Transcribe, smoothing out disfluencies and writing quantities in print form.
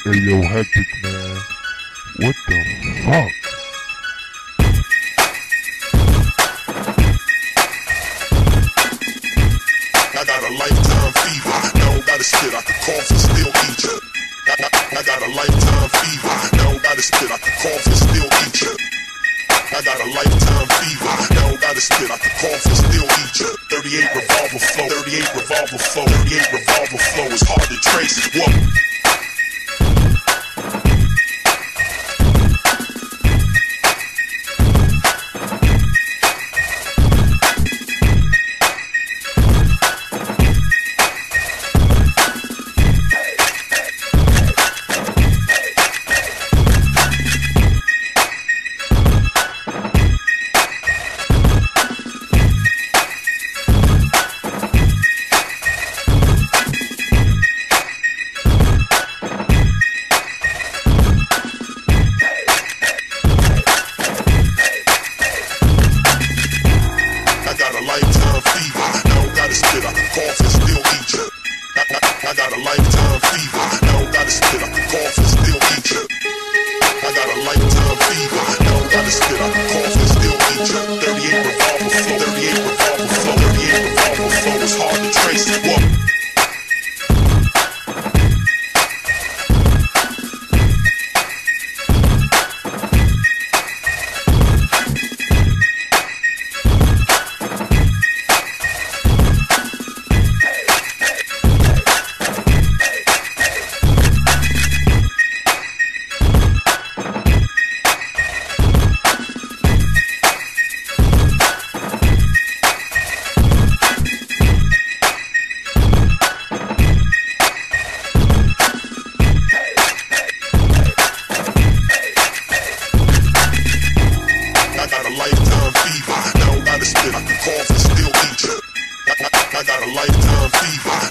Hey yo, Hectic man, what the fuck? I got a lifetime fever, I don't gotta spit, I can cough and still eat ya. I got a lifetime fever, I don't gotta spit, I can cough and still eat ya. I got a lifetime fever, I don't gotta spit, I can cough and still eat ya. 38 revolver flow, 38 revolver flow, 38 revolver flow is hard to trace. What? I got a lifetime fever, I don't gotta spit, I can cough and still eat ya. I got a lifetime fever, I don't gotta spit, I can cough and still eat ya. 38 revolver flow, 38 revolver flow, 38 revolver flow is hard to trace. What? Lifetime fever, I don't gotta spit, I can cough and still eat ya. I got a lifetime fever.